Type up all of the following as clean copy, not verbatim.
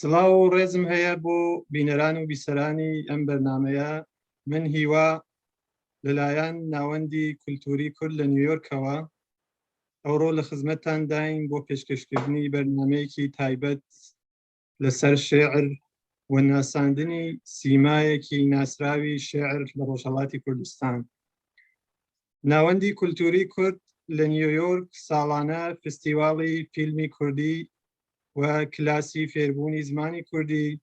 سڵاو و ڕێزم هەیە بۆ بینەران و بیسەرانی ئەم بەرنامەیە. من هیوا لەلایەن ناوەندی کولتوری کورد لە نیویۆرکەوە ئەوڕۆ لە خزمەتتان داین بۆ پێشکەشکردنی بەرنامەیەکی تایبەت لەسەر شێعر و ناساندنی سیمایەکی ناسراوی شێعر لە ڕۆژهەڵاتی کوردستان. ناوەندی کولتوری کورد لە نیویۆرک ساڵانە فستیواڵی فیلمی کوردی و کلاسی فێربوونی زمانی کوردی،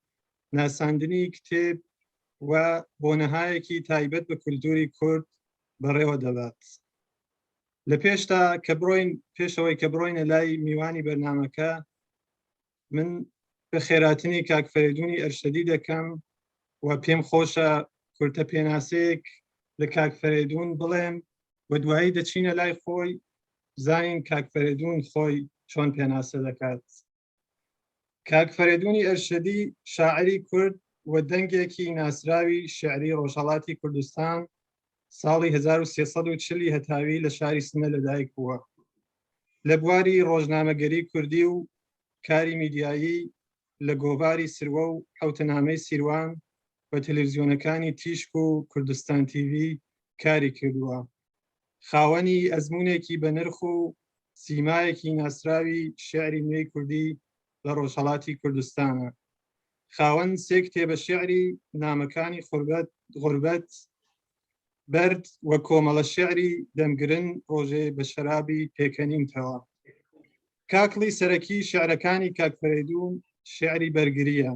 ناساندنی کتێب و بۆنەهایەکی تایبەت بە کولتوری کورد بەڕێوە دەبات. لە پێشەوەی کە بڕۆینە لای میوانی بەرنامەکە، من بە خێراتنی کاک فەریدوونی ئەرشەدی دەکەم و پێم خۆشە کورتە پێناسەیەک لە کاک فەریدوون بڵێم و دوایی دەچینە لای خۆی بزانین کاک فەریدوون خۆی چۆن پێناسە دەکات. کاک فەریدوونی ئەرشەدی شاعری کورد و دەنگێکی ناسراوی شێعری ڕۆژهەڵاتی کوردستان ساڵی 1340 هەتاوی لە شاری سنە لەدایک بووە. لە بواری ڕۆژنامەگەری کوردی و کاری میدیایی لە گۆڤاری سروە و حوتەنامەی سیروان و تەلەڤیزیۆنەکانی تیشک و کوردستان تیڤی کاری کردووە. خاوەنی ئەزموونێکی بە نرخ و سیمایەکی ناسراوی شێعری نوێی کوردی لە ڕۆژهەڵاتی کوردستانە. خاوەن سێ کتێبە شێعری نامەکانی غوربەت، بەرد و کۆمەڵە شێعری دەمگرن ڕۆژێ بە شەرابی پێکەنینتەوە. کاکڵی سەرەکی شێعرەکانی کاک فەریدوون شێعری بەرگریە.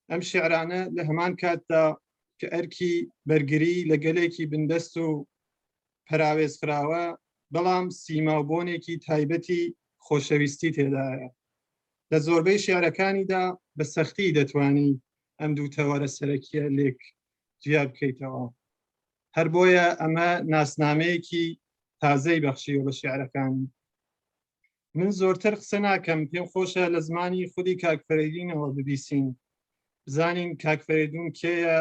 ئەم شێعرانە لە هەمان کاتدا کە ئەرکی بەرگری لە گەلێکی بندەست و پەراوێزخراوە، بەڵام سیماوبۆنێکی تایبەتی خۆشەویستی تێدایە. لە زۆربەی شێعرەکانیدا بە سەختی دەتوانی ئەم دوو تەوەرە سەرەکیە لێک جیا بکەیتەوە. هەر بۆیە ئەمە ناسنامەیەکی تازەی بەخشیوە بە شێعرەکانی. من زۆرتر قسە ناکەم، پێم خۆشە لە زمانی خودی کاک فەریدینەوە ببیسین، بزانین کاک فەریدوون کێیە،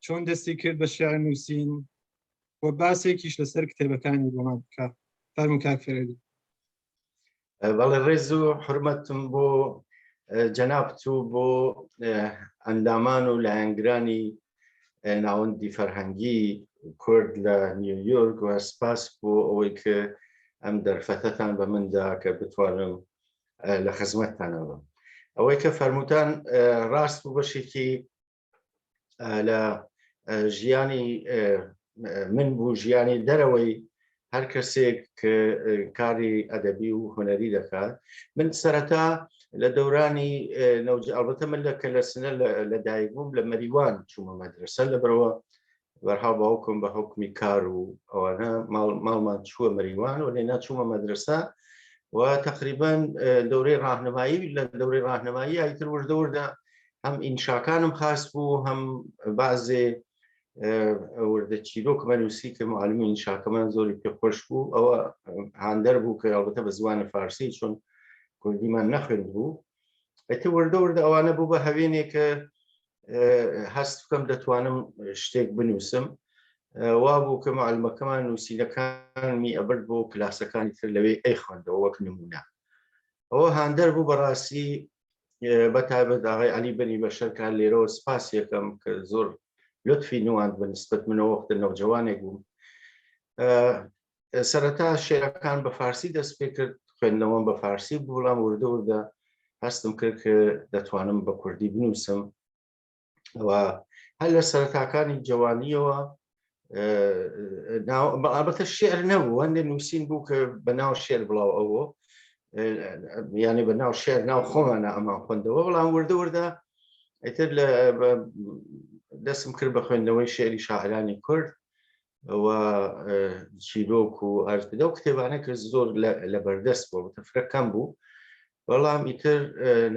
چۆن دەستی کرد بە شێعر نووسین و باسێکیش لەسەر کتێبەکانی بۆمان بکە. فەرموو کاک فەریدوون. بەڵێ ڕێز و حورمەتم بۆ جەنابت و بۆ ئەندامان و لایەنگرانی ناوەندی فەرهەنگی کورد لە نیویۆرک و سپاس بۆ ئەوەی کە ئەم دەرفەتەتان بە مندا کە بتوانم لە خزمەتتانەوە. ئەوەی کە فەرمووتان ڕاست بوو، بەشێکی لە ژیانی من بوو، ژیانی دەرەوەی هەر کەسێک کە کاری ئەدەبی و هونەری دەکات. من سەرەتا لە دەورانی ئەڵبەتە من کە لە سنە لەدایک بووم لە مەریوان چوومە مەدرسە، لەبەرەوە بەرها باوکم بە حکمی کار و ئەوانە ماڵمان چووە مەریوان و لێنا چوومە مەدرسە و تقریبا دەورەی ڕاهنمایی، لە دەورەی ڕاهنمایی ئایتر وردە وردە هەم ئینشاکانم خاص بوو، هەم بازێ وردە چیرۆکمە نووسی کە معلمی ئینشاکەمان زۆری پێخۆش بوو. ئەوە هاندەر بوو کە ئەڵبەتە بە زمانی فارسی چۆن کوردیمان نەخوێند بوو. ئەیتر وردە وردە ئەوانە بوو بە هەوێنێکە هەست بکەم دەتوانم شتێک بنووسم. وا بوو کە معلمەکەمان نووسینەکانی ئەبرد بۆ کلاسەکانی تر لەوێ ئەیخوێندەوە وەک نمونە. ئەوە هاندەر بوو بەڕاستی بەتایبەت ئاغای عەلی بەنی بەشەر کار لێرەوە سپاس یەکەم کە زۆر لطفی نواند بە نسبەت منەوە وەختە نەوجەوانێک بووم. سەرەتا شێعرەکان بە فارسی دەست پێ کرد، خوێندنەوەم بە فارسی بوو، بەڵام وردە وردە هەستم کرد کە دەتوانم بە کوردی بنووسم. و هەر لە سەرەتاکانی جوانیەوە ئەڵبەتە شێعر نەبوو، هەندێک نووسین بوو کە بە ناو شێعر بڵاو ئەوە، یعنی بە ناو شێعر ناو خۆمانە ئەمان خوێندەوە، بەڵام وردە وردە ئیتر دەستم کرد بە خوێندنەوەی شێعری شاعرانی کورد و چیرۆک و ئەرزبدە و کتێبانە کە زۆر لە بەردەست بوو، تەفرەکەم بوو، بەڵام ئیتر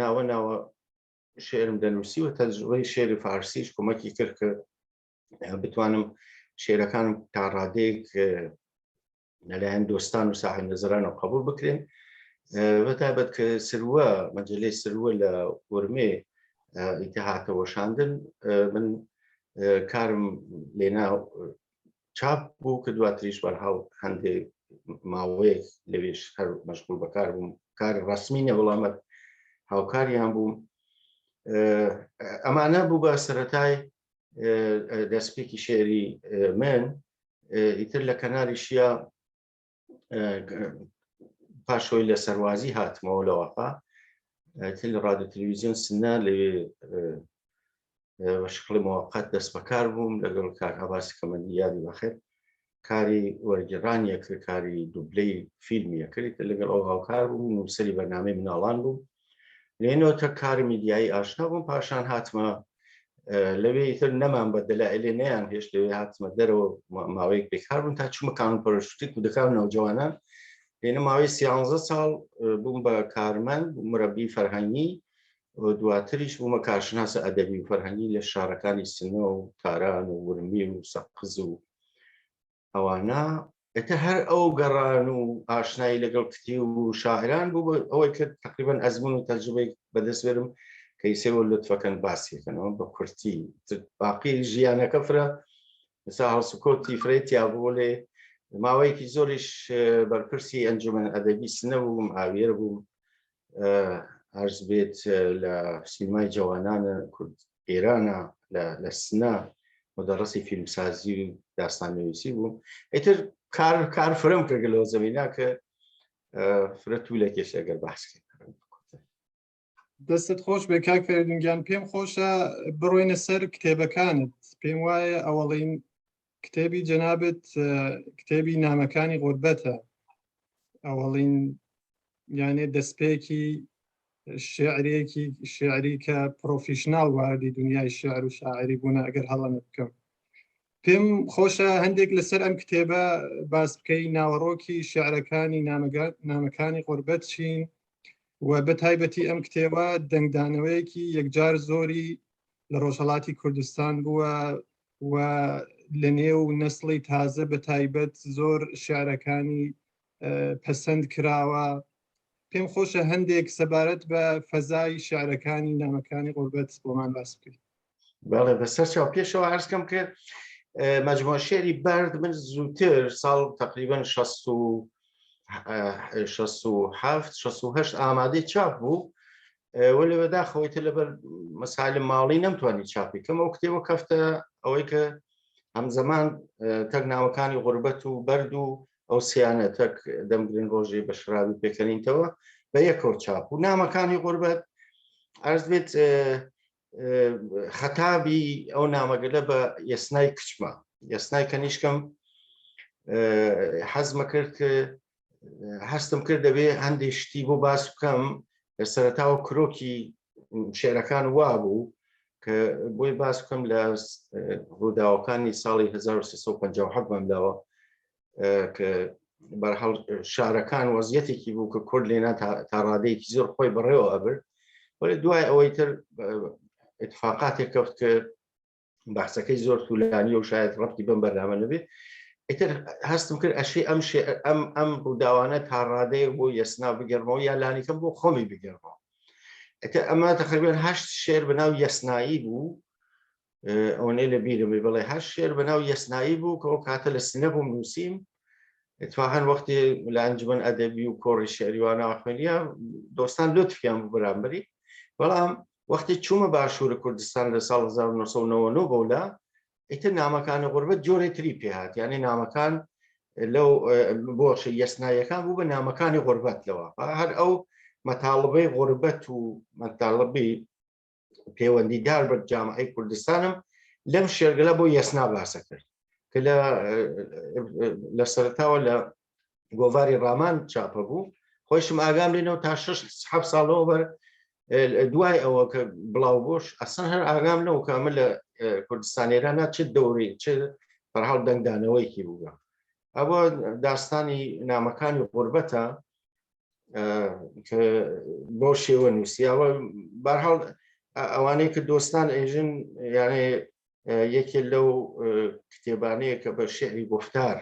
ناوە ناوە شێعرم دەنووسی و تەجروبەی شێعری فارسیش کۆمەکی کرد کە بتوانم شێعرەکانم تا ڕادەیەک لەلایەن دۆستان و ساحب نەزەرانەوە قبوڵ بکرێن. بەتایبەت کە سروە مەجلەی سروە لە وەرمێ ئیتیهاتە وەشاندن، من کارم لێنا چاپ بوو کە دواتریش بەرهاو هەندێک ماوەیەک لەوێش هەر مەشغوڵ بەکار بووم. کار ڕەسمی نە، بەڵام هاوکاریان بووم ئەمانە بوو بە سەرەتای دەستپێکی شێری من. ئیتر لە کەناریشیە پاشۆی لە سەروازی هاتمەوە لەوەقا تر لە ڕادیۆ تەلەڤیزیۆن سنە لەوێ بە شکڵی موقەت دەست بەکار بووم لەگەڵ کاک عەباسی کەمەندی یادی بەخێر، کاری وەرگێڕانیە کرد، کاری دوبلەی فیلمیە کرد، لەگەڵ ئەو هاوکار بووم، نووسەری بەرنامەی مناڵان بووم. لێنەوەتە کاری میدیایی ئاشنا بووم، پاشان هاتمە لەوێ تر نەمان بە دەلایلێ نەیان هێشت لەوێ هاتمە دەرەوە ماوەیەک بێکار بووم تا چوومە کانون پەرۆشتی کودەکان و نەوجەوانان. لێنە ماوەی 13 ساڵ بووم بە کارمەند، مورەبی فەرهەنگی، دواتریش بوومە کارشناسە ئەدەبی و فەرهەنگی لە شارەکانی سنە و تاران و ورمی و سەقز و ئەوانە. ئێتر هەر ئەو گەڕان و ئاشنایی لەگەڵ کتی و شاعران بوو ئەوەی کرد تقریبەن ئەزمون و تەجربەی بەدەست بێرم کە ئیسێوە لوتفەکەن باسیەکەنەوە بە کورتی. باقی ژیانەکە فرە ئێستا هەڵسوکۆتی فرێتیا بوو، لێ ماوەیەکی زۆریش بەرپرسی ئەنجومەن ئەدەبی سنە بووم، ئاوێر بووم، عەرز بێت لە سینمای جوانانە کورد ئێرانە لە سنە مدەڕەسی فیلمسازی و داستاننووسی بووم. ئیتر کار فرەم کرد لەو زەمینە کە فرە توولەکێش ئەگەر باسکە. دەستت خۆش بێ کاک فەریدونگیان. پێم خۆشە بڕۆینە سەر کتێبەکانت. پێم وایە ئەوەڵین کتێبی جەنابەت کتێبی نامەکانی غوربەتە، ئەوەڵین یانێ دەستپێکی شێعرێکی شێعری کە پرۆفیشناڵ واردی دنیای شێعر و شاعری بوونە ئەگەر هەڵە بکەم. پێم خۆشە هەندێک لەسەر ئەم کتێبە باس بکەی، ناوەڕۆکی شێعرەکانی نامەکانی غوربەت چین و بە تایبەتی ئەم کتێبە دەنگدانەوەیەکی یەکجار زۆری لە ڕۆژهەڵاتی کوردستان بووە و لە نێو نەسڵی تازە بە تایبەت زۆر شێعرەکانی پەسەند کراوە. پێم خۆشە هەندێک سەبارەت بە فەزای شێعرەکانی نامەکانی غوربەت بۆمان باس بکەیت. بەڵێ بەسەر چاو پێشەوە عەرز کەم کرد مەجموعە شێعری بەرد من زووتر ساڵ تقریبەن 67 ئامادەی چاپ بوو، وە لەوێ داخەوەیتە لەبەر مەسائلە ماڵی نەمتوانی چاپی کەم. ئەو کتێبە کەفتە ئەوەی کە هەمزەمان تەک نامەکانی غوربەت و بەرد و ئەو سیانە تەک دەمگرن ڕۆژێ بە شرابی پێکەنینتەوە بە یەکەوە چاپ و نامەکانی غوربەت عەرز بێت خەتابی ئەو نامەگەلە بە یەسنای کچمە. یەسنای کەنیشکەم حەزمە کرد هەستم کرد دەبێ هەندێک شتی بۆ باس بکەم. لە سەرەتاوە کرۆکی شێعرەکان وا بوو کە بۆی باس بکەم لە ڕووداوەکانی ساڵی 1357 مەمداوە کە بەرحەڵ شارەکان وەزیەتێکی بوو کە کورد لێنا تا ڕادەیەکی زۆر خۆی بەڕێوە ئەبرد. وەلی دوای ئەوەی تر اتفاقاتێک کەوت کە بەحسەکەی زۆر توولانی و شاید ڕەبتی بەم بەرنامە نەبێ. ئیتر هەستم کرد ئەشێ ئەم ڕووداوانە تا ڕادەیە بۆ یەسنا بگەڕمەوە یا لانیکەم بۆ خۆمی بگەڕمەوە. ئیتر ئەمە تقریبەن 8 شێر بەناو یەسنایی بوو، ئەوەنەی لە بیرم بڵێ 8 شێر بەناو یەسنایی بوو کە ئەو کاتە لە سنە بووم نووسیم. اتفاقاً وەختی لە ئەنجومەن ئەدەبی و کۆڕی شێعری وا ناوەخوێنیە دۆستان لوتفیان بوو بەرامبەری. بەڵام وەختی چوومە باشوورە کوردستان لە ساڵ 1999 بەولا ئیتر نامەکانی غوربەت جۆرێتری پێهات، یعنی نامەکان لەو بۆشە یەسنایەکان بوو بە نامەکانی غوربەت. لەوە هەر ئەو مەتاڵبەی غوربەت و مەتاڵبی پەیوەندیدار بە جامعەی کوردستانم لەم شێرگەلە بۆ یەسنا باسە کرد کە لە سەرەتاوە لە گۆڤاری ڕامان چاپە بوو. خۆشم ئاگام لێنەوە تا 6 ساڵەوە بەر دوای ئەوە کە بڵاو بۆش ئەسەن هەر ئاگام لەو کامە لە کوردستانێرانە چ دەوری چ بەرحەڵ دەنگدانەوەیکی بووە. ئەوە داستانی نامەکانی غوربەتە کە بۆ شێوە نووسیاوە. بەرحەڵ ئەوانەی کە دۆستان ئێژن یانێ یەکێ لەو کتێبانەیە کە بە شێعری گفتار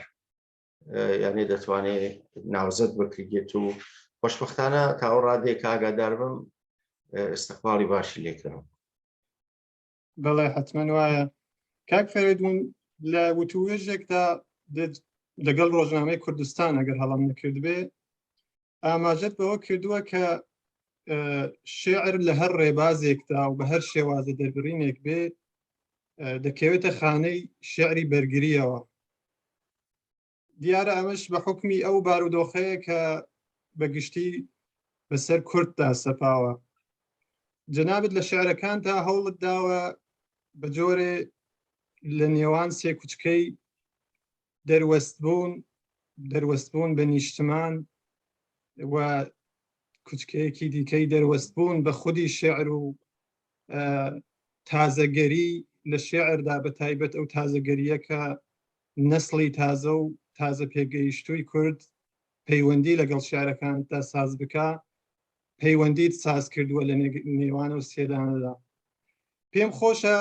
یانێ دەتوانێت ناوزەت بکرێت و خۆشبەختانە تا ئەو ڕادێک ئاگادار بم استقباڵی باشی لێکراوە. بەڵێ حتمەن وایە. کاک فەریدون لە وتوێژێکدا لەگەڵ ڕۆژنامەی کوردستان ئەگەر هەڵام نەکرد بێ ئاماژەت بەوە کردووە کە شێعر لە هەر ڕێبازێکدا و بە هەر شێوازە دەربڕینێک بێ دەکەوێتە خانەی شێعری بەرگریەوە. دیارە ئەمەش بە حکمی ئەو بارودۆخەیە کە بەگشتی بەسەر کورتدا سەپاوە. جەنابەت لە شێعرەکاندا هەوڵت داوە بە جۆرێ لە نێوان سێ کوچکەی دەروەستبوون بە نیشتمان و کوچکەیەکی دیکەی دەروەستبوون بە خودی شێعر و تازەگەری لە شێعردا بە تایبەت ئەو تازەگەریە کە نەسڵی تازە و تازە پێگەیشتووی کورد پەیوەندی لەگەڵ شێعرەکاندا ساز بکە، پەیوەندیت ساز کردووە لە نێوانە و سێدانەدا. پێم خۆشە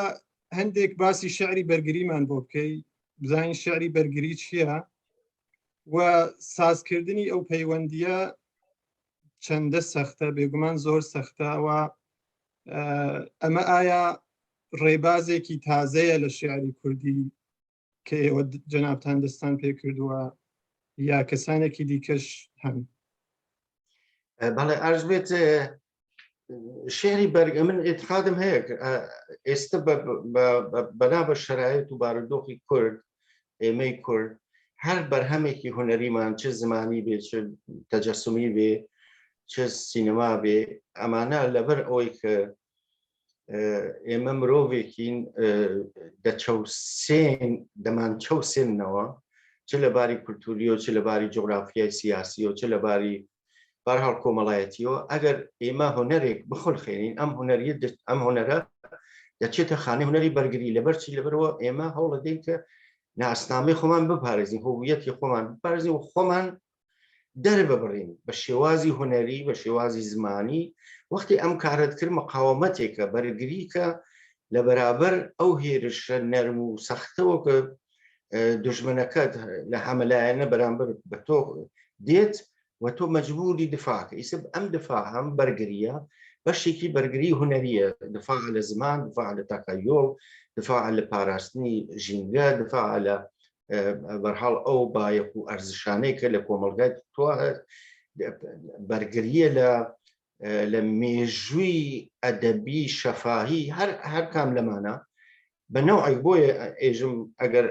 هەندێک باسی شێعری بەرگریمان بۆ بکەی، بزانین شێعری بەرگری چییە و سازکردنی ئەو پەیوەندیە چەندە سەختە، بێگومان زۆر سەختەوە. ئەمە ئایا ڕێبازێکی تازەیە لە شێعری کوردی کە ئێوە جەنابتان دەستان پێ کردووە یا کەسانێکی دیکەش هەن؟ بەڵێ ئەرز بێت شێعری من ئێتقادم هەیە ئێستا بەنا بە شەرایەت و بارودۆخی کورد، ئێمەی کورد، هەر بەرهەمێکی هونەریمان چه زمانی بێ، چه تەجەسومی بێ، چه سینەما بێ، ئەمانە لەبەر ئەوەی کە ئێمە مرۆڤێکین دەمان چەوسێنەوە، چ لە باری کولتوریۆ، چ لە باری جغرافیای سیاسیۆ، چ لە باری بەرهەڵ کۆمەڵایەتیەوە. ئەگەر ئێمە هونەرێک بخۆلخێنین ئەم هونەرە دەچێتە خانەی هونەری بەرگری. لەبەرچی لەبەرەوە ئێمە هەوڵ دەدەین کە ناسنامەی خۆمان بپارێزین، هۆویەتی خۆمان بپارێزین و خۆمان دەرببڕین بە شێوازی هونەری، بە شێوازی زمانی. وەختی ئەم کارت کرد مقاومەتێکە بەرگریکە لە بەرابەر ئەو هێرشە نەرم و سەختەوە کە دژمنەکەت لە هەمەلایەنە بەرامبەر بە تۆ دێت و تۆ مەجبوری دفاعکە. ئیسب ئەم دفاع هەم بەرگریە، بەشێکی بەرگری هونەریە، دفاع لە زمان، دفاع لە تەخەیۆڵ، دفاع لە پاراستنی ژینگە، دفاع لە بەرحاڵ ئەو بایەق و ئەرزشانەی کە لە کۆمەلگای تۆ بەرگریە لە مێژووی ئەدەبی شەفاهی هەر کام لەمانە بە نەوعێک. بۆیە ئێژم ئەگەر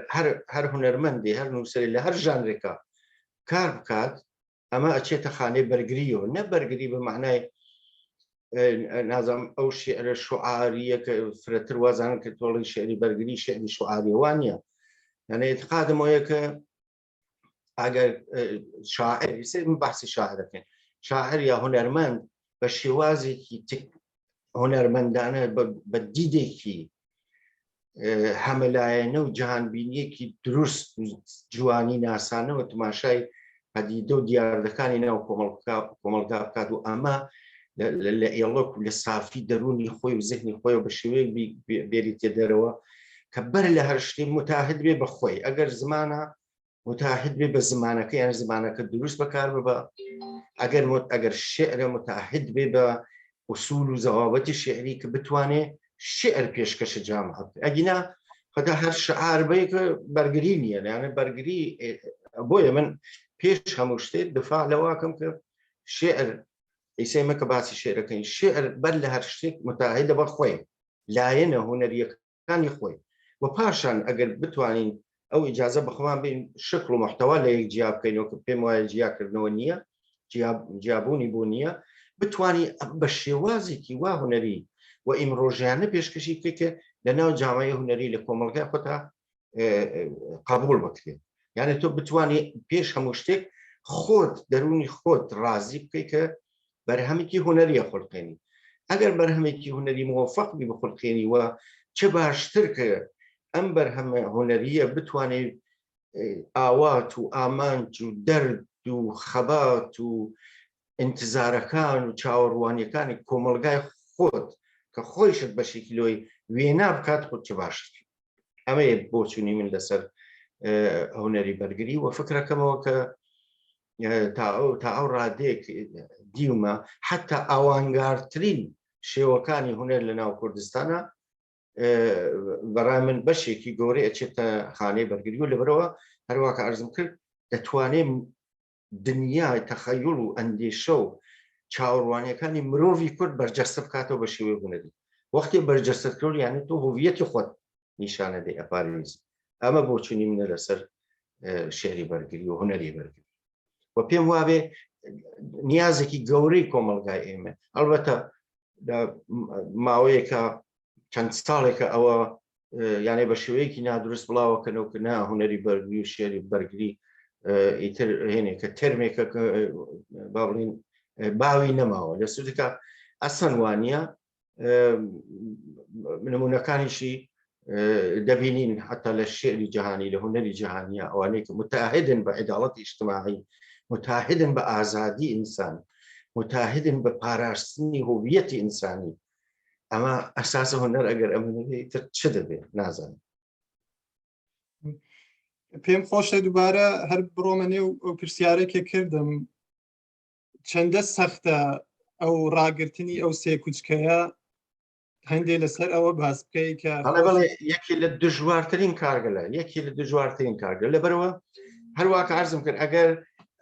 هەر هونەرمەندی، هەر نووسەری لە هەر ژانرێکە کار بکات، ئەمە ئەچێتە خانەی بەرگریەوە، نە بەرگری بە معنای نازم ئەو شێعرە شوعاریە کە فرەتر وازانن کە تۆڵی شێعری بەرگری شێعری شوعاریەوە نیە. یعنی ئێتقادم وەیە کە ئەگەر شاعر، من بەحسی شاعر دەکەین، شاعر یا هونەرمەند بە شێوازێکی هونەرمەندانە بە دیدێکی هەمەلایەنە و جیهانبینیەکی دروست و جوانی ناسانەوە تماشای پەدیدە و دیاردەکانی ناو کۆمەلگا بکات و ئەمە لە ئێڵۆک و لە سافی دەرونی خۆی و زەهنی خۆی و بە شێوەیەک بێریتێ دەرەوە کە بەر لە هەر شتێ متاهد بێ بە خۆی. ئەگەر زمانە متاهد بێ بە زمانەکە، یان زمانەکە دروست بەکار ببە. ئەگەر شێعرە متاهد بێ بە ئوسول و زەوابەتی شێعری کە بتوانێ شێعر پێشکەشە جامعە بکە. ئەگینا خەتا هەر شعار بێ کە بەرگری نییە، یانە بەرگری. بۆیە من پێش هەموو شتێک دفاع لەواکەم کە شێعر، ئیسێمە کە باسی شێعرەکەین، شێعر بەر لە هەر شتێک متاهدە بە خۆی، لایەنە هونەریەکانی خۆی. و پاشان ئەگەر بتوانین ئەو ئیجازە بەخۆمان بین شکل و محتەوا لە یەک جیا بکەینەوە کە پێم وایە جیاکردنەوە نییە، جیابوونی بۆ نییە، بتوانی بە شێوازێکی وا هونەری و ئیمڕۆژیانە پێشکەشی بکەیت کە لە ناو جامعەی هونەری لە کۆمەلگای خۆتا قبول بکرێت. یعنی تۆ بتوانی پێش هەموو شتێک خۆت دەرونی خۆت ڕازی بکەیت کە بەرهەمێکی هونەریە خۆڵقێنی. ئەگەر بەرهەمێکی هونەری موفق بی بخۆڵقێنی وە چه باشتر کە ئەم بەرهەمە هونەریە بتوانێت ئاوات و ئامانج و دەرد و خەبات و ئینتزارەکان و چاوەڕوانیەکانی کۆمەلگای خۆت کە خۆیشت بەشێکی لۆی وێنا بکات خۆت چه باشتر. ئەمەیە بۆچوونی من لەسەر هونەری بەرگری و فکرەکەمەوە کە تا ئەو ڕادێک دیومە حتا ئاوانگارترین شێوەکانی هونەر لە ناو کوردستانە بەڕای من بەشێکی گەورەی ئەچێتە خانەی بەرگری و لەبەرەوە هەروەکە ئەرزم کرد دەتوانێت دنیای تەخەیوڵ و ئەندێشە و چاوەڕوانیەکانی مرۆڤی کورد بەرجەستە بکاتەوە بە شێوەی هونەری وەختی بەرجەستت کرد یعنی تۆ هویەتی خۆت نیشانە دەی ئەپارێزی ئەمە بۆچوونی منە لەسەر شێری بەرگری و هونەری بەرگری و پێم وابێ نیازێکی گەورەی کۆمەلگای ئێمە ئەلبەتە ماوەیەکە چەند ساڵێکە ئەوە یعنی بە شێوەیەکی نادروست بڵاوەکەنەوە کە نا هونەری بەرگری و شێری بەرگری ئیتر هێنێکە تەرمێکە با بڵین باوی نەماوە لە سوودەکە ئەسەن وانە نمونونەکانیشی دەبینین حتا لە شێری جیهانی لە هونەری جیهانیە ئەوانەیە کە متعهدن بە عدالەتی اجتماعی متعهدن بە ئازادی ئینسان متعهدن بە پاراستنی هویەتی ئینسانی ئەمە ئەساسە هونەر ئەگەر ئەمە تر چ دەبێت نازانم پێم خۆشە دووبارە هەر بڕۆمە نێو ئەو پرسیارێکێک کردم چەندە سەختە ئەو ڕاگررتنی ئەو سێ کوچکەیە هەندێک لەسەر ئەوە باس بکەی کە بەڵێ یەکی لە دژوارترین کارگەلە یەکی لە دژوارترین کارگە لەبەرەوە هەروواکە عەرزم کرد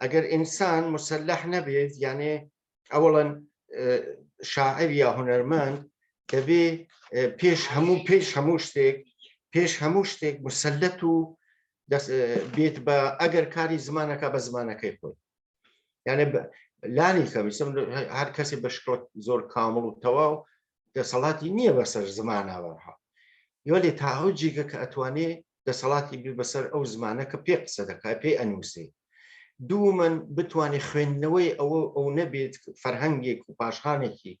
ئەگەر ئینسان مسلح نەبێت یانێ ئەوڵەن شاعر یا هونەرمەند دەبێ پێش هەموو شتێک مسلەت و بێت بە ئەگەر کاری زمانەکە بە زمانەکەی خۆی یعنی لانی کەمیسم هەر کەسی بەشکڵ زۆر کامڵ و تەواو دەسەڵاتی نییە بەسەر زماناوەها یۆ لێ تاهو جێگە کە ئەتوانێ دەسەڵاتی بێ بەسەر ئەو زمانە کە پێ قسە دەکات پێی ئەنووسێ دوو من بتوانێت خوێندنەوەی ئەو نەبێت فەرهەنگێک و پاشخانێکی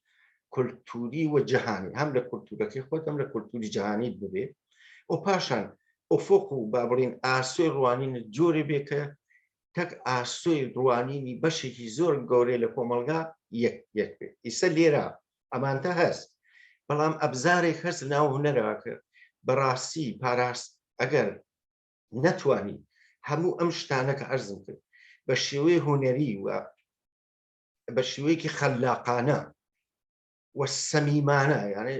کولتوری و جیهانی هەم لە کولتورەکەی خۆت هەم لە کولتوری جیهانیت ببێت و پاشان ئۆفۆق و با بڵین ئاسۆی ڕوانینت جۆرێ بێ کە تەک ئاسۆی ڕوانینی بەشێکی زۆر گەورەی لە کۆمەلگا یەک بێت ئیسە لێرە ئەمانتە هەست بەڵام ئەبزارێک هەست ناو هونەرەوە کرد بەڕاستی پاراست ئەگەر نەتوانی هەموو ئەم شتانەکە عەرزم کرد بە شێوەی هونەری و بە شێوەیەکی خەلاقانە و سەمیمانە یعنی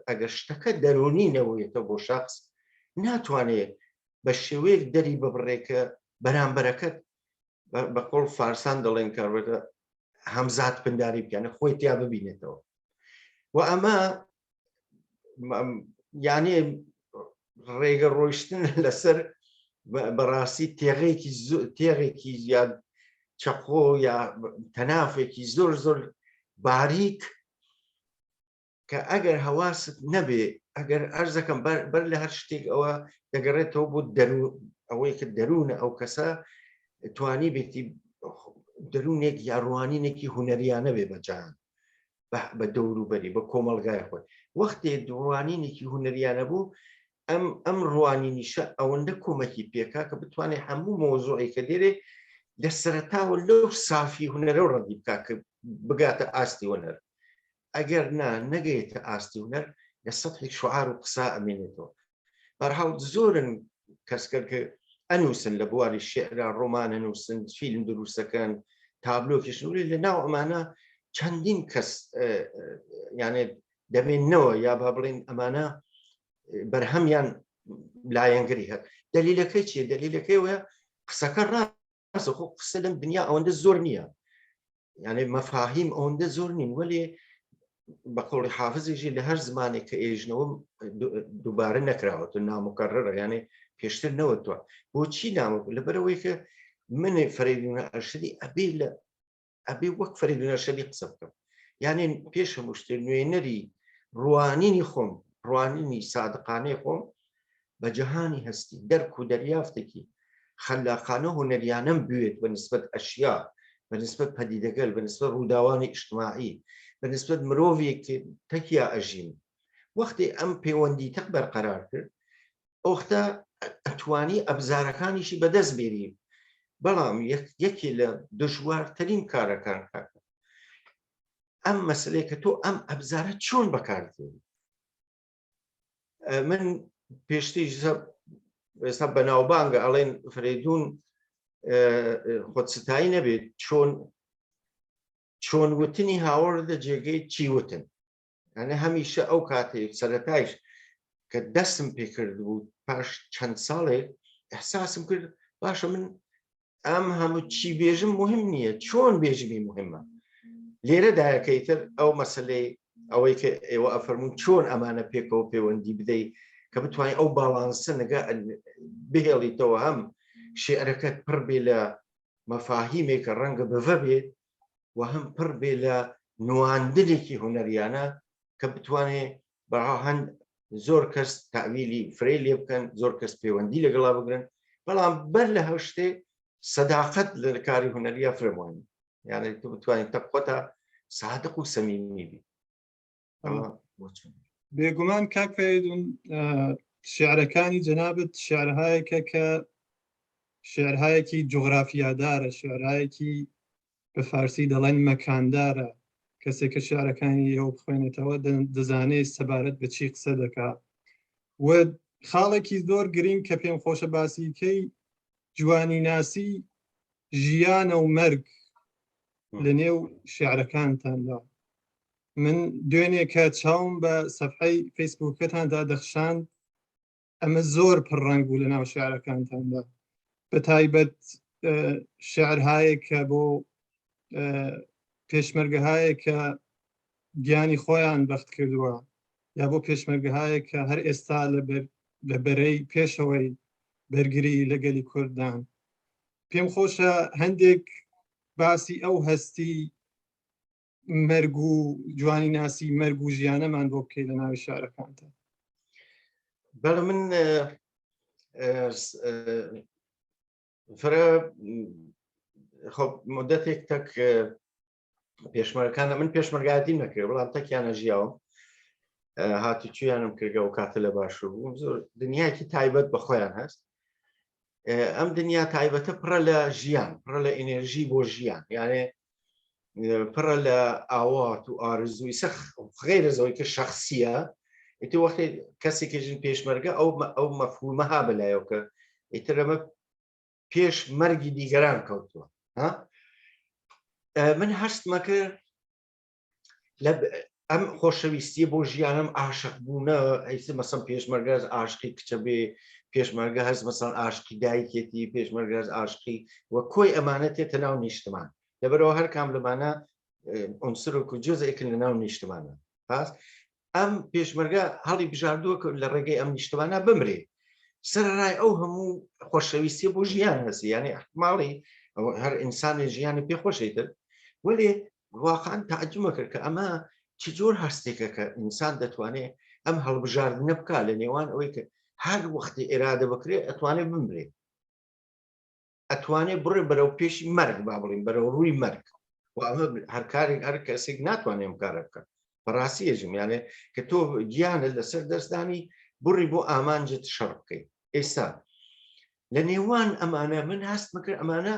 ئەگەر شتەکە دەرونی نەوەیەتەوە بۆ شخص ناتوانێت بە شێوەیەک دەری ببڕێکە بەرامبەرەکەت بە قۆڵ فارسان دەڵێن کارەکە هەمزات پنداری بکەنە خۆی تیا ببینێتەوە و ئەمە یعنی ڕێگە ڕۆیشتن لەسەر بەڕاستی تێغێکی زیاد چەقۆ یا تەنافێکی زۆر زۆر باریک کە ئەگەر هەواست نەبێ ئەگەر ئەرزەکەم بەر لە هەر شتێک ئەوە دەگەڕێتەوە بۆ ئەوەی کە دەروونە ئەو کەسە توانی بێتی دەروونێک یا ڕوانینێکی هونەریانە بێ بەجان بە دەوروبەری بە کۆمەلگای خۆی وەختێ ڕوانینێکی هونەریانە بوو ئەم ڕوانینیشە ئەوەندە کۆمەکی پێکا کە بتوانێت هەموو مۆزوعی کە دێرێ لە سەرەتاوە لەو سافی هونەرە و ڕەدی بکا کە بگاتە ئاستی هونەر ئەگەر نەگەیتە ئاستی هونەر لە سەطحی شوعار و قسا ئەمێنێتەوە بەرهەڵ زۆرن کەسکەر کە ئەنووسن لە بواری شێعرا ڕۆمان ئەنووسن فیلم دروستەکەن تابلۆکیشنوری لە ناو ئەمانە چەندین کەس یانێ دەمێننەوە یا با بڵێن ئەمانە بەرهەمیان لایەنگری هەر دەلیلەکەی چیە دەلیلەکەی وە قسەکە ڕاستە خۆ قسە لەم دنیا ئەوەندە زۆر نییە یعنی مەفاهیم ئەوەندە زۆر نین وەلێ بە قۆڵی حافزێکی لە هەر زمانێک کە ئێژنەوە دووبارە نەکراوەتە نامکەڕەرە یعنی پێشتر نەوەتوە بۆچی نامەکە لەبەرەوەی کە منێ فەریدون ئەرشەدی ئەبێ وەک فەریدون ئەرشەدی قسە بکەم یعنی پێش هەموو شتێ نوێنەری ڕوانینی خۆم ڕوانینی سادقانەی خۆم بە جەهانی هەستی دەرک و دەریافتێکی خەلاقانە هونەریانەم بوێت بە نسبەت ئەشیا بە نسبەت پەدیدەگەل بە نسبەت ڕووداوانی ئیجتیماعی بە نسبەت مرۆڤێک تەکیا ئەژین وەختی ئەم پەیوەندی تەک بەرقەرار کرد ئەوختە ئەتوانی ئەبزارەکانیشی بەدەست بێری بەڵام یەکی لە دژوارترین کارەکان کاکە ئەم مەسلەیە کە تۆ ئەم ئەبزارە چۆن بەکاردێنی من پێشتر ئێستا بەناوبانگە ئەڵێن فەریدون خۆدستایی نەبێت چۆن وتنی هاوڕدە جێگەی چی وتن یعنی هەمیشە ئەو کاتێک سەرەتایش کە دەستم پێکرد بوو پاش چەند ساڵێک ئەحساسم کرد باشە من ئەم هەموو چی بێژم مهم نییە چۆن بێژمی مهمە لێرەدایە کە ئیتر ئەو مەسلەی ئەوەی کە ئێوە ئەفەرمون چۆن ئەمانە پێکەوە پەیوەندی بدەیت کە بتوانین ئەو باڵانسە بهێڵیتەوە هەم شێعرەکەت پڕ بێ لە مەفاهیمێک کە ڕەنگە بڤە بێت و هەم پڕ بێ لە نواندنێکی هونەریانە کە بتوانێت هەند زۆر کەس تاویلی فرێ لێ بکەن زۆر کەس پەیوەندی لەگەڵا بگرن بەڵام بەر لە هەر شتێ سەداقەت لە کاری هونەریە فرەموانی یعنی تو بتوانین تەقوەتە صادق و سەمیمی بی بێگومان کاک فەریدون شێعرەکانی جەنابەت شێعرهایەکە کە شێعرهایەکی جوغرافیادارە شێعرهایەکی بە فارسی دەڵێن مەکاندارە کەسێک کە شێعرەکانی ئێوە بخوێنێتەوە دەزانێت سەبارەت بە چی قسە دەکات و خاڵێکی زۆر گرنگ کە پێم خۆشە باسیکەی جوانی ناسی ژیانە و مەرگ لە نێو شێعرەکانتاندا من دوێنێ کە چاوم بە سەفحەی فەیسبووکەتاندا دەخشاند ئەمە زۆر پڕڕەنگ بوو لە ناو شێعرەکانتاندا بە تایبەت شێعرهایەکە بۆ پێشمەرگەهایە کە گیانی خۆیان بەخت کردووە یا بۆ پێشمەرگەهایە کە هەر ئێستا لە بەرەی پێشەوەی بەرگری لەگەلی کوردان پێم خۆشە هەندێک باسی ئەو هەستی مەرگ و جوانی ناسی مەرگ و ژیانەمان بۆ بکەیت لە ناوی شارەکانتە بەڵێ من فرە خۆ مدەتێک تەک پێشمەرگەکانە من پێشمەرگایەتی نەکرد بەڵام تەکیانە ژیاوە هاتوچویانم کردەوە و کاتە لە باشوور بووم زۆر دنیاکی تایبەت بە خۆیان هەست ئەم دنیا تایبەتە پڕە لە ژیان پڕە لە ئێنێرژی بۆ ژیان یانێ پڕە لە ئاوات و ئارزووی غیرە زەوەی کە شەخسیە ئیتر وەختی کەسێکیژن پێشمەرگە ئەو مەفهومە ها بەلایەوە کە ئیتر ئەمە پێش مەرگی دیگەران کەوتووە من هەستمە کرد لە ئەم خۆشەویستی بۆ ژیانم عاشق بوونە ئەیسە مەسەڵەن پێشمەرگە عاشقی کچە بێ پێشمەرگە هەست مەسەڵەن عاشقی دایکێتی پێشمەرگە عاشقی وە کۆی ئەمانە تێتە ناو نیشتمان لەبەرەوە هەر کام لەمانە ئۆنسرۆک و جۆزێکن لە ناو نیشتمانە پاس ئەم پێشمەرگە هەڵی بژاردووە کە لە ڕێگەی ئەم نیشتمانە بمرێ سەرڕای ئەو هەموو خۆشەویستی بۆ ژیان هەستی یعنی احتماڵی هەر ئینسانی ژیانی پێخۆشیتر وەێ واقعاً تعجبمە کرد کە ئەمە چ جۆر هەستێکە کە ئینسان دەتوانێت ئەم هەڵبژاردنە بکە لە نێوان ئەوەی کە هەر وەختی ئێرادە بکرێ ئەتوانێت بمرێ ئەتوانێت بڕێ بەرەو پێشی مەرگ با بڵین بەرەو ڕووی مەرگ و ئەمە هەر کارێک هەر کەسێک ناتوانێت ئەم کارە بکە بەڕاستیەژم یانێ کە تۆ گیانت لەسەر دەستدانی بڕی بۆ ئامانجت شەڕ بکەیت ئێستا لە نێوان ئەمانە من هەستمە کرد ئەمانە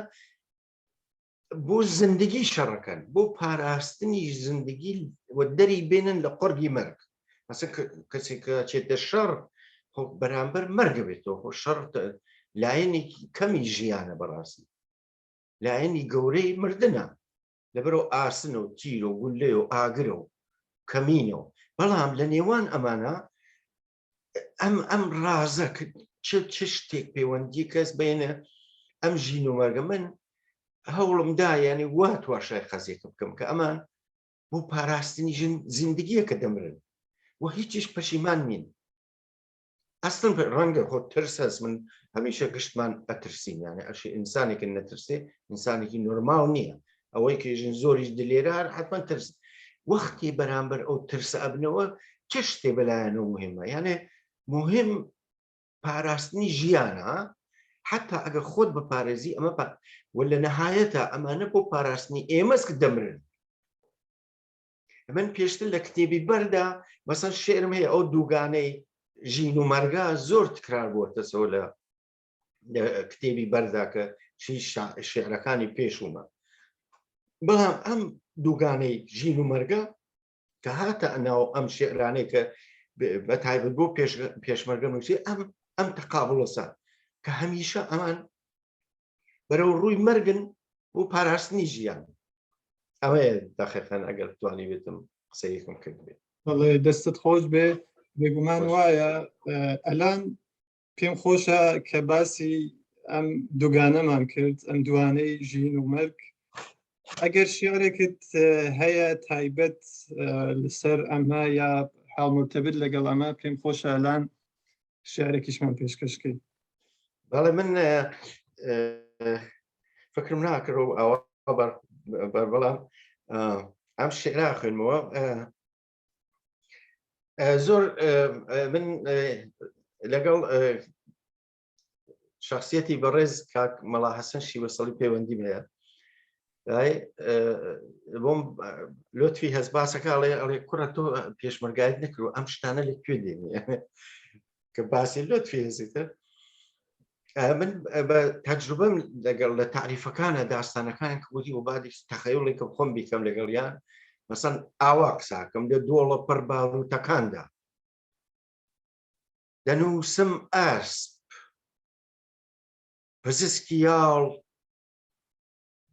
بۆ زندگی شەڕەکەن بۆ پاراستنی زندگی و دەری بێنن لە قۆرگی مەرگ مەسەڵەن کەسێکە چێتە شەڕ بەرامبەر مەرگە بێتەوە شەڕ لایەنێکی کەمی ژیانە بەڕاستی لایەنی گەورەی مردنە لەبەرەوە ئاسنە و تیر و گولێ و ئاگرە و کەمینەوە بەڵام لە نێوان ئەمانە ئەم ڕازە چ شتێک پەیوەندی کەس بینە ئەم ژین و مەرگە من هەوڵمدا ینی وا تواشای خەزێکە بکەم کە ئەمان بۆ پاراستنی زیندگیە کە دەمرن و هیچیش پەشیمان نین ئەستن ڕەنگە خۆ ترس هەست من هەمیشە گشتمان ئەترسین یانە ئەشی ئینسانێکن نەترسێ ئینسانێکی نۆرماڵ نییە ئەوەی کێژن زۆریش دلێرە هەر حتمما ترس وەختی بەرامبەر ئەو ترسە ئەبنەوە چه شتێ بەلایەنەوە مهمە یانێ مهم پاراستنی ژیانە حتا ئەگەر خۆت بەپارێزی ئەمە ولا نەهایەتە ئەمانە بۆ پاراستنی ئێمەس کە دەمرن من پێشتر لە کتێبی بەردا مەسەڵەن شێعرم هەیە ئەو دووگانەی ژین و مەرگە زۆر تکرار بووەتەسەوە لە کتێبی بەردا کە شێعرەکانی پێشومە بەڵام ئەم دووگانەی ژین و مەرگە کە هاتە ناو ئەم شێعرانەی کە بەتایبەت بۆ پێشمەرگە نووسی ئەم تەقابڵەسە کە هەمیشە ئەمان بەرەو ڕووی مەرگن بۆ پاراستنی ژیان ئەوەیە دەخێخەن ئەگەر توانی بێتم قسەیەکم کرد بێت دەستت خۆش بێ بێگومان وایە ئەلان پێم خۆشە کە باسی ئەم دووگانەمان کرد ئەم دوانەی ژین و مەرگ ئەگەر شیعرێکت هەیە تایبەت لەسەر ئەمە یا حاڵمرتەبت لەگەڵ ئەمە پێم خۆشە ئەلان شیعرێکیشمان پێشکەشکەی. بەڵێ من فکرم ناکرد ئەوە بەڵام ئەم شێعرا خوێنمەوە. زۆر من لەگەڵ شخصیەتی بەڕێز کاک مەڵا حەسەن شیوەسەڵی پەیوەندیم هەیە. بۆم لۆتفی هەزباسەکە ئەڵێ کوڕە تۆ پێشمەرگایت نەکرد ئەم شتانە لەکوێ دێنی کە باسی لۆتفی هەزیتر. من بە تەجروبەم لەگەڵ لە تعریفەکانە داستانەکان کەوتی و بادی تەخەیوڵێکە خۆم بیکەم لەگەڵیان مەسەڵەن ئاوا قساکەم لە دۆڵە پڕ باڕووتەکاندا دەنووسم ئەسپ پزیسکیاڵ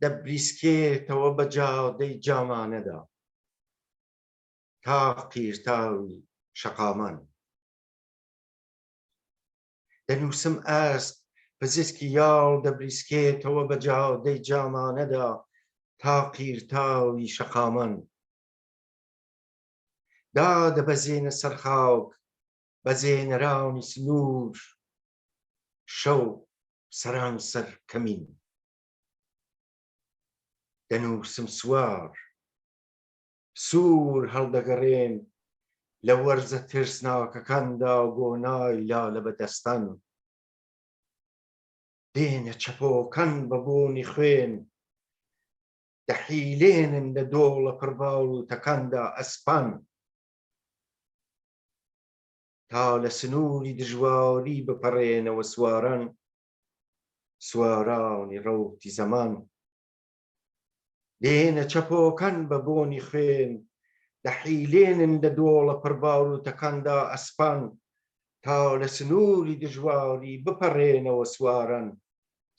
دەبریسکێتەوە بە جادەی جامانەدا تا قیرتاوی شەقامان. دەنووسم ئەسپ پزیسکیاڵ دەبریسکێتەوە بە جادەی جامانەدا تا قیرتاوی شەقامان. دادەبەزێنە سەر خاوک بەزێنەرانی سنوور شەو سەران سەر کەمین. دەنووسم سوار سوور هەڵدەگەڕێن لە وەرزە ترسناکەکاندا گۆنای لالە بەدەستان. دێنە چەپۆکەن بە بۆنی خوێن دەحیلێنن لە دۆڵە پڕباڵوتەکاندا ئەسپان. تا لە سنووری دژواری بپەڕێنەوە سواران سوارانی ڕەوتی زەمان. دێنە چەپۆکەن بە بۆنی خوێن دەحیلێنن لە دۆڵە پڕباڵوتەکاندا ئەسپان. تا لە سنووری دژواری بپەڕێنەوە سواران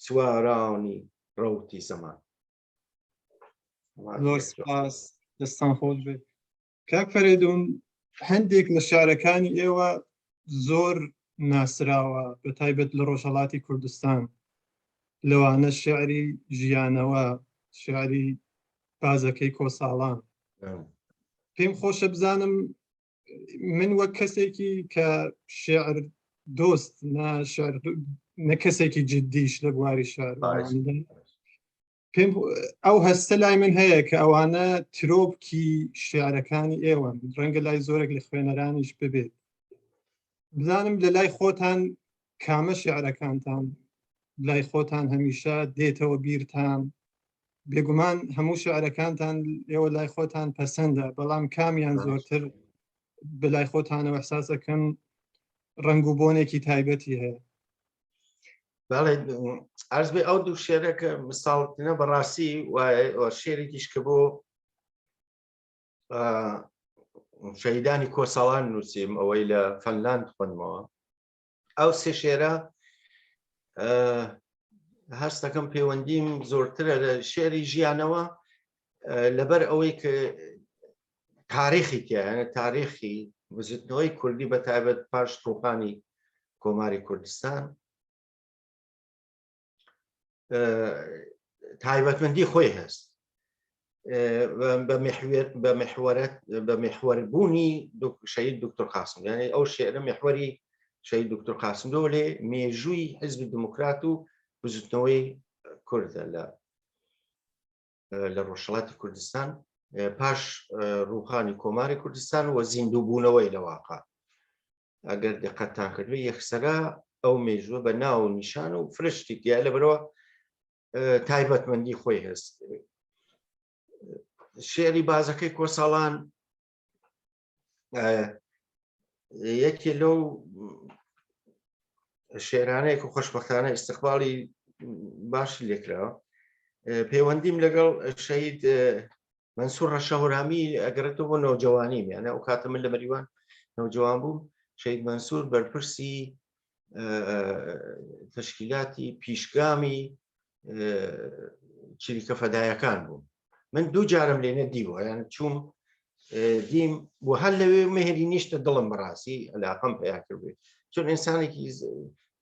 سوارانی ڕەوتی زەمان. زۆر سپاس، دەستان خۆش بێت. کاک فەریدون، هەندێک لە شارەکانی ئێوە زۆر ناسراوە بە تایبەت لە ڕۆژهەڵاتی کوردستان، لەوانە شیعری ژیانەوە، شیعری بازەکەی کۆساڵان. پێم خۆشە بزانم من وەک کەسێکی کە شێعر دۆست نە کەسێکی جددیش لە بواری شار پێم ئەو هەستە لای من هەیە کە ئەوانە ترۆپکی شێعرەکانی ئێوەن، ڕەنگە لای زۆرێک لە خوێنەرانیش ببێت. بزانم لە لای خۆتان کامە شێعرەکانتان لای خۆتان هەمیشە دێتەوە بیرتان؟ بێگومان هەموو شێعرەکانتان ئێوە لای خۆتان پەسەندە، بەڵام کامیان زۆرتر بەلای خۆتانەوە ئەحساس دەکەن ڕنگ و بۆنێکی تایبەتی هەیە؟ بەڵێ عەرز بێ ئەو دوو شێعرەکە مستاڵتنە بەڕاستی وایە شێعرێکیش کە بۆ شەهیدانی کۆساڵان نووسیم ئەوەی لە فەنلاند خوێندمەوە. ئەو سێ شێعرە هەست دەکەم پەیوەندیم زۆرترە لە شێعری ژیانەوە لەبەر ئەوەی کە تاریخی تیایە، تاریخی وزوتنەوەی کوردی بە تایبەت پاش تۆفانی کۆماری کوردستان تایبەتمەندی خۆی هەست بە محوەربوونی شەهید دکتۆر قاسم. یعنی ئەو شێعرە محوەری شەهید دکتۆر قاسملۆ لێ مێژووی حیزبی دموکرات و وزوتنەوەی کوردە لە ڕۆژهەڵاتی کوردستان پاش ڕووخانی کۆماری کوردستان و زیندووبوونەوەی لە واقع. ئەگەر دقەتان کردوێ یەکسەرا ئەو مێژووە بە ناو و نیشان و فرشتی تیا لەبەرەوە تایبەتمەندی خۆی هەست. شێعری بازەکەی کۆساڵان یەکێ لەو شێعرانەیەک و خۆشبەختانە ئیستیقباڵی باشی لێکراوە. پەیوەندیم لەگەڵ شەهید مەنسوور ڕەشەهورامی ئەگەڕێتەوە بۆ نەوجەوانیم، یانە ئەو کاتە من لە مەریوان نەوجەوان بووم. شەهید مەنسوور بەرپرسی تەشکیلاتی پیشگامی چریکە فەدایەکان بوو. من دوو جارم لێنە دیوە، یان چووم دیم بۆ هەر لەوێ مەهێری نیشتە دڵم بەڕاستی عەلاقەم پێیا کردوێت، چون ئینسانێکی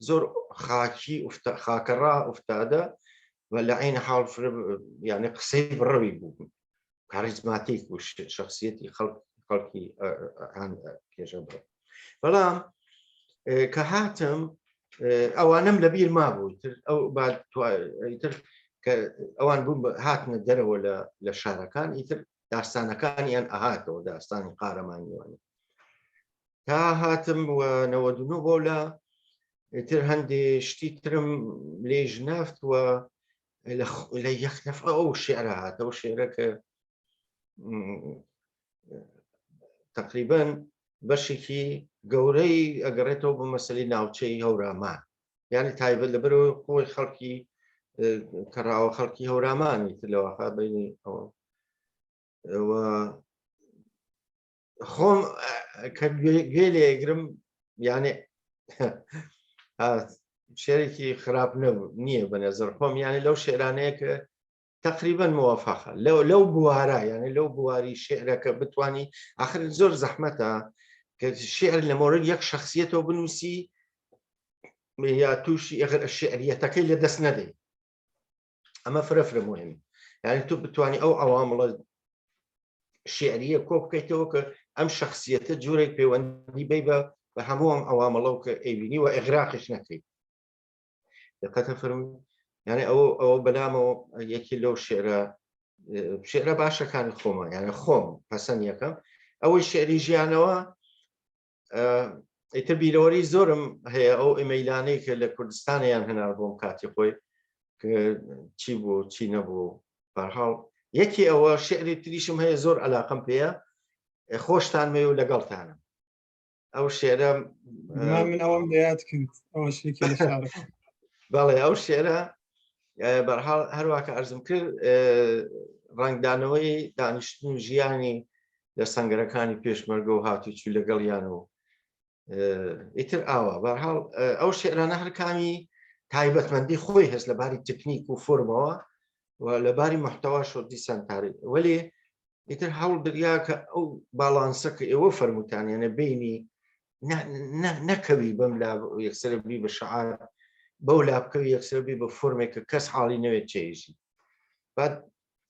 زۆر خاکی خاکەڕا ئوفتادە لە عینە حاڵ یعنی قسەی بڕەوی بوو کاریزماتیک بوو شخصیەتی خەڵکی پێشە بڕ بەڵام کە هاتم ئەوانم لەبیر مابوو ئەو ئەوان بوو هاتنە دەرەوە لە شارەکان ئیتر داستانەکانیان ئەهاتەوە داستانی قارەمانیوانی تا هاتم و 99 بۆ ئیتر هەندێ شتی ترم لێ ژنافت و لە یەخنەف ئەو شێعرە هاتەوە شێعرە کە تقریبەن بەشێکی گەورەی ئەگەڕێتەوە بە مەسەلەی ناوچەی هەورامان یعنی تایبەت لەبەرەوە خۆی خەڵکی کەڕاوە خەڵکی هەورامانی تر لەوەخا بینی ئەوە خۆم کە گوێ لێگرم یانێ شێرێکی خراپ نییە بە نەزەر خۆم یانی لەو شێرانەیە کە تقریبەن موافقە لەو بوارە یعنی لەو بواری شێعرەکە بتوانی آخر زۆر زەحمەتە کە شێعر لە مۆرد یەک شخصیەتەوە بنووسی یا تووشی شێعریەتەکەی لە دەست نەدەی ئەمە فرەفرە مهم یعنی تو بتوانی ئەو عوامڵە شێعریە کۆ بکەیتەوە کە ئەم شخصیەتە جوورێک پەیوەندی بێ بە هەموو ئەم عوامڵە و کە ئەیبینی و ئێغراقیش نەکەیت دقەتە فەرمووی یعنی ئەوە بەلامەوە یەکی لەو شێعرە باشەکانی خۆمە یعنی خۆم پەسەند یەکەم ئەوەی شێعری ژیانەوە ئیتر بیرەوەری زۆرم هەیە ئەو ئیمەیلانەی کە لە کوردستانیان هەنار بۆم کاتی خۆی کە چی بوو چی نەبوو بەرحاڵ یەکی ئەوە شێعری تریشم هەیە زۆر عەلاقەم پێیە خۆشتان مێ و لەگەڵتانم ئەو شێعرە من ئەوەم لێیاد کرد ئەوە شتێکی لە شارەکە بەڵێ ئەو شێعرە بەرحاڵ هەروە کە عەرزم کرد ڕنگدانەوەی دانیشتن و ژیانی لە سەنگەرەکانی پێشمەرگە و هاتوچوو لەگەڵیانەوە ئیتر ئاوە بەرحاڵ ئەو شێعرانە هەرکامی تایبەتمەندی خۆی هەست لەباری تکنیک و فۆرمەوە و لەباری محتەوا شۆردی سەنتاری وەلی ئیتر هەوڵ دریا کە ئەو باڵانسە کە ئێوە فەرمووتانیانە بینی نەکەوی بەم لا یەکسەر بی بە شعار بەو لابکەوی یەکسەر بی بە فۆرمێک کە کەس حاڵی نەوێت چێژی بعد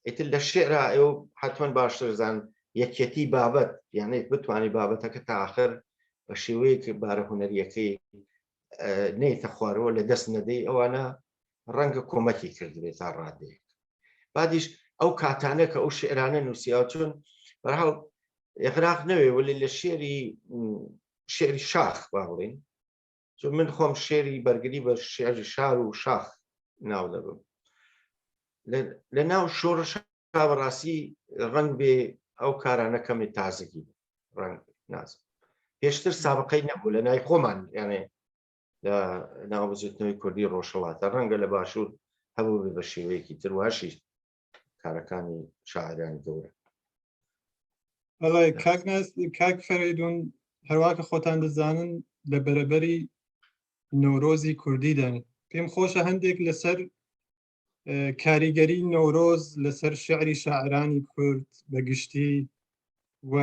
ئیتر لە شێعرا ئێوە حتمەن باشتر زان یەکێتی بابەت یعنی بتوانانی بابەتەکە تا ئاخر بە شێوەیەکی بارە هونەریەکەی نەیتە خوارەوە لە دەست نەدەی ئەوانە ڕەنگە کۆمەکی کردبێت تا ڕادەیەک بعدیش ئەو کاتانە کە ئەو شێعرانە نووسیا چون بەرحاڵ ئێغراق نەوێ ولی لە شێعری شاخ با بڵێن چون من خۆم شێری بەرگری بە شێعری شار و شاخ ناو دەبم لە ناو شۆڕشا بەڕاستی ڕەنگ بێ ئەو کارانە کەمی تازگی ڕەنگ نازم پێشتر سابقەی نەبوو لە نای خۆمان یانێ لە ناوبجێتنەوەی کوردی ڕۆژهەڵاتە ڕەنگە لە باشوور هەبوو بە شێوەیەکی ترواشی کارەکانی شاعرانی گەورە بەڵێ کاک فەریدون هەروواکە خۆتان دەزانن لە بەرەبەری نۆرۆزی کوردیدان پێم خۆشە هەندێک لەسەر کاریگەری نۆرۆز لەسەر شعری شاعرانی کورد بەگشتی و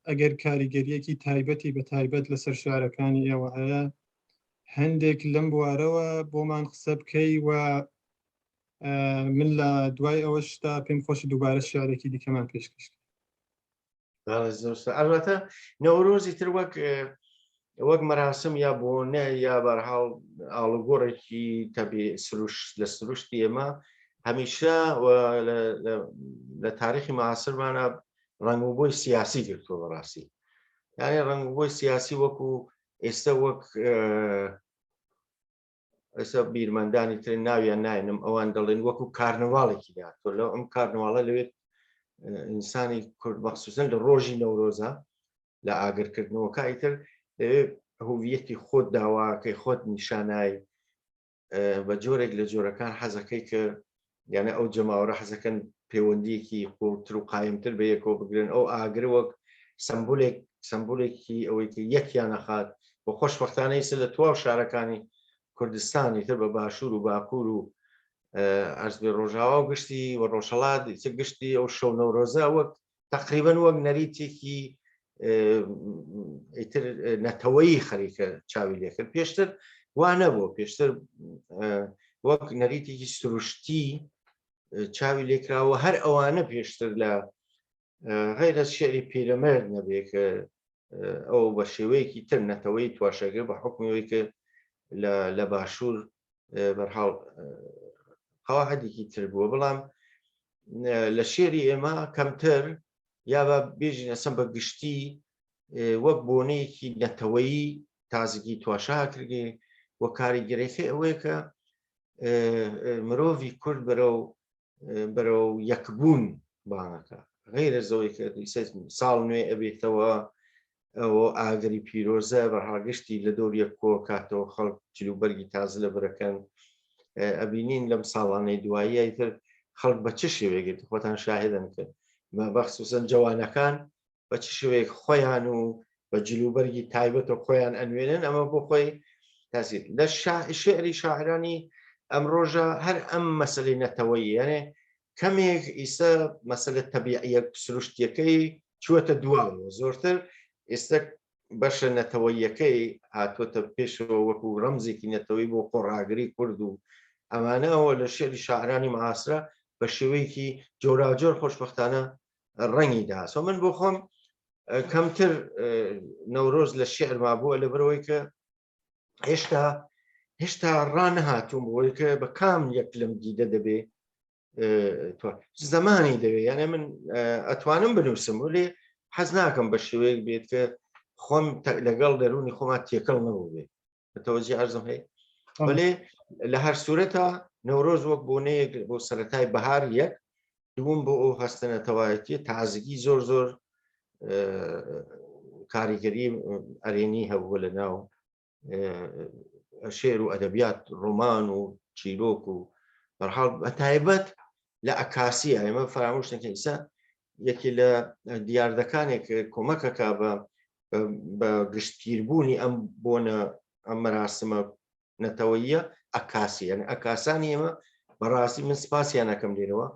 ئەگەر کاریگەریەکی تایبەتی بە تایبەت لەسەر شارەکانی ئێوە هەیە هەندێک لەم بوارەوە بۆمان قسە بکەی و من لە دوای ئەوەشتا پێم خۆشە دووبارە شعرێکی دیکەمان پێشکەش ئەلبەتە نەورۆزی تر وەک مەراسم یا بۆنە یا بەرحاڵ ئاڵوگۆڕێکی تەبێ لە سروشتی ئێمە هەمیشە لە تاریخی معاسرمانە ڕەنگوبۆی سیاسی گرتووە بەڕاستی یعنی ڕەنگوبۆی سیاسی وەکو ئێستا وەک ئێستا بیرمەندانی تر ناویان ناینم ئەوان دەڵێن وەکو کارنەواڵێکی داتۆ لەو ئەم کارنەواڵە لەوێت ئینسانی کورد مەخسوسن لە ڕۆژی نەورۆزە لە ئاگرکردنەوە کایتر هویەتی خۆت داواکەی خۆت نیشانای بە جۆرێک لە جۆرەکان حەزەکەی کە یعنی ئەو جەماوەرە حەزەکەن پەیوەندیەکی قوڵتر و قایمتر بە یەکەوە بگرن ئەو ئاگر وەک سمبولێکی ئەوەی کە یەکیان نەخات بۆ خۆشبەختانەی لە تواو شارەکانی کوردستانی تر بە باشوور و باکوور و ئەرزبێ ڕۆژاوا و گشتی و ڕۆژهەڵات گشتی ئەو شەو نەورۆزە وەک تقریبەن وەک نەریتێکی ئیتر نەتەوەیی خەریکە چاوی لێکرد پێشتر وا نەبوو پێشتر وەک نەریتێکی سروشتی چاوی لێکراوە هەر ئەوانە پێشتر لە غیرە شێری پیرەمەرد نەبێ کە ئەو بە شێوەیەکی تر نەتەوەی تواشەکە بە حکمەوەی کە لە باشوور بەرحاڵ قەواعدێکی تر بووە بەڵام لە شێری ئێمە کەمتر یا بە بێژین ئەسەم بە گشتی وەک بۆنەیەکی نەتەوەیی تازگی تواشا کردێ وە کاریگەرێکی ئەوەیە کە مرۆڤی کورد بەرەو یەکبوون بانەکە غیرە زەوەی کە ساڵ نوێ ئەبێتەوە ئەوە ئاگری پیرۆزە بەڕاگشتی لە دەور یەکۆ کاتەوە خەڵک جلوبەرگی تازە لە بەرەکەن ئەبینین لەم ساڵانەی دوایی تر خەڵک بە چ شێوەیەگێت خۆتان شاهدن کرد بەخسوسەن جوانەکان بە چ شێوەیەک خۆیان و بە جلوبەرگی تایبەتە خۆیان ئەنوێنن ئەمە بۆ خۆی تاسیت لە شعری شاعرانی ئەمڕۆژە هەر ئەم مەسلەی نەتەوەیی یانێ کەمێک ئیستا مەسلە تەبیعیە سروشتیەکەی چووەتە دواوە زۆرتر ئێستا بەشە نەتەوەیەکەی هاتوۆتە پێشەوە وەکو ڕەمزێکی نەتەوەی بۆ خۆڕاگری کورد و ئەمانەوە لە شێری شاعرانی مەعاسرە بە شێوەیەکی جۆراوجۆر خۆشبەختانە ڕەنگی داهاتەوە من بۆ خۆم کەمتر نەورۆز لە شێعر مابووە لەبەرەوەی کە هێشتا ڕانەهاتووم بۆی کە بە کام یەک لەم دیدە دەبێ زەمانی دەوێت یانە من ئەتوانم بنووسم و لێ حەز ناکەم بە شێوەیەک بێت کە خۆم لەگەڵ دەرونی خۆمان تێکەڵ نەبوو بێت بەتەوەجی ئەرزم هەیە بەڵێ لە هەر سوورەتە نەورۆز وەک بۆنەیەک بۆ سەرەتای بەهار یەک دووم بۆ ئەو هەستەنەتەوایەتی تازگی زۆر کاریگەری ئەرێنی هەبووە لە ناو شێر و ئەدەبیات ڕۆمان و چیرۆک و بەرحاڵ بەتایبەت لە ئەکاسی ئێمە فرامۆش نەکەین ئێستا یەکی لە دیاردەکانێک کۆمەکەکە بە گشتگیربوونی ئەم بۆنە ئەم مەراسمە نەتەوەییە ئەکاسی یعنی ئەکاسانی ئێمە بەڕاستی من سپاسیان ئەەکەم لێرەوە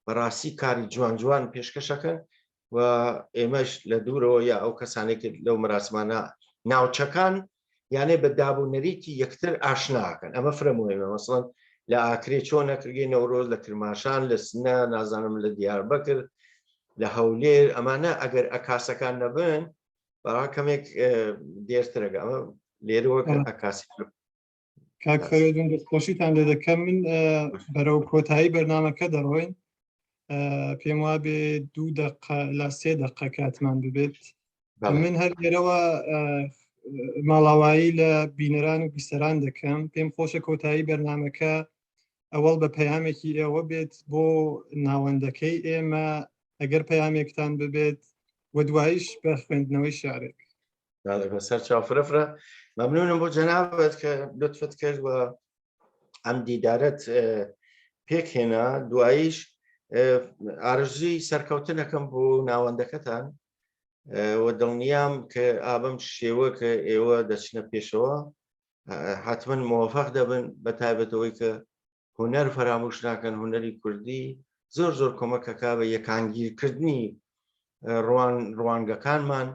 بەڕاستی کاری جوان جوان پێشکەشەکەن و ئێمەش لە دوورەوە یا ئەو کەسانێک لەو مەراسمانە ناوچەکان یانێ بە دابوونەریتی یەکتر ئاشناکەن ئەمە فرەمۆیمە مەسڵەن لە ئاکرێ چۆن نەکرگەی نەورۆز لە کرماشان لە سنە نازانم لە دیاربەکر لە هەولێر ئەمانە ئەگەر ئەکاسەکان نەبن بەڕا کەمێک دێرترەگە ئەمە لێرەوە ئەکاسی کاک فەرێدون دەستخۆشیتان لێ دەکەم من بەرەو کۆتایی بەرنامەکە دەڕۆین پێم وابێ 2 دقە لا 3 دقە کاتمان ببێت من هەر لێرەوە ماڵاوایی لە بینەران و بیسەران دەکەم پێم خۆشە کۆتایی بەرنامەکە ئەوەڵ بە پەیامێکی ئێوە بێت بۆ ناوەندەکەی ئێمە ئەگەر پەیامێکتان ببێت و دواییش بە خوێندنەوەی شارێک بەسەر چاوفرەفرە مەمنونم بۆ جەنابەت کە لطفت کرد و ئەم دیدارەت پێکهێنا دواییش ئارزوی سەرکەوتنەکەم بۆ ناوەندەکەتان و دڵنیام کە ئابم شێوە کە ئێوە دەچنە پێشەوە حتمما موفق دەبن بە تایبەتەوەی کە هونەر فراموش ناکەن هونەری کوردی زۆر کۆمەکەکە بە یەکانگیرکردنی ڕوانگەکانمان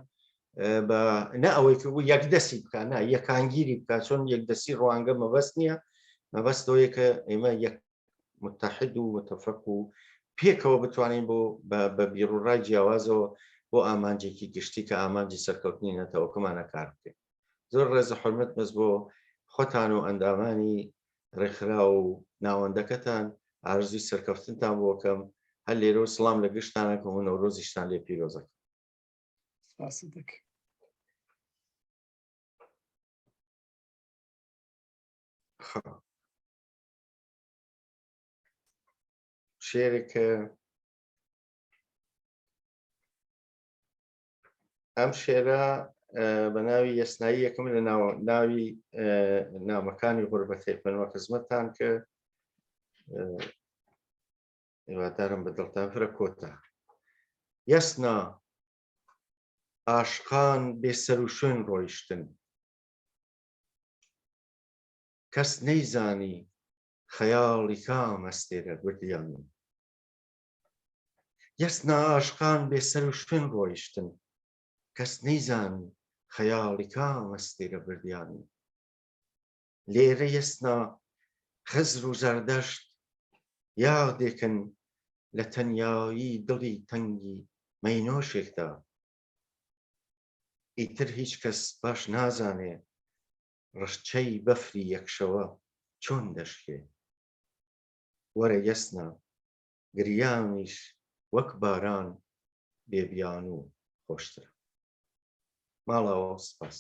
بە نە ئەوەی کە بوو یەکدەستی بکات نا یەکانگیری بکات چۆن یەکدەستی ڕوانگە مەبەست نییە مەبەستەوەیە کە ئێمە یەک متحد و متفق و پێکەوە بتوانین بە بیرروڕای جیاوازەوە بۆ ئامانجێکی گشتی کە ئامانجی سەرکەوتنی نەتەوەکەمانە کار بکەین زۆر ڕێزە حورمەت مەس بۆ خۆتان و ئەندامانی ڕێکخرا و ناوەندەکەتان ئارزوی سەرکەوتنتان بۆکەم هەر لێرە و سڵام لە گشتانەکە و نەورۆزیشتان لێ پیرۆزەکە سپاس دەکەم شێرێکە ئەم شێرە بە ناوی یەسنایی یەکەم لە ناوی نامەکانی غوربەتی پەنوە خزمەتتان کە هیوادارم بە دڵتان فرە کۆتا یەسنا عاشقان بێسەر و شوێن ڕۆیشتن کەس نەیزانی خەیاڵی کام ئەستێرە گوتیانی یەسنا عاشقان بێسەر و شوێن ڕۆیشتن کەس نەیزانی خەیاڵی کام ئەستێرە بردیانی لێرە یەسنا خزر و زەردەشت یادێکن لە تەنیایی دڵی تەنگی مەینۆشێکدا ئیتر هیچ کەس باش نازانێ ڕشچەی بەفری یەکشەوە چۆن دەشکێ وەرە یەسنا گریانیش وەک باران بێبیان و خۆشترە ماڵەوە سپاس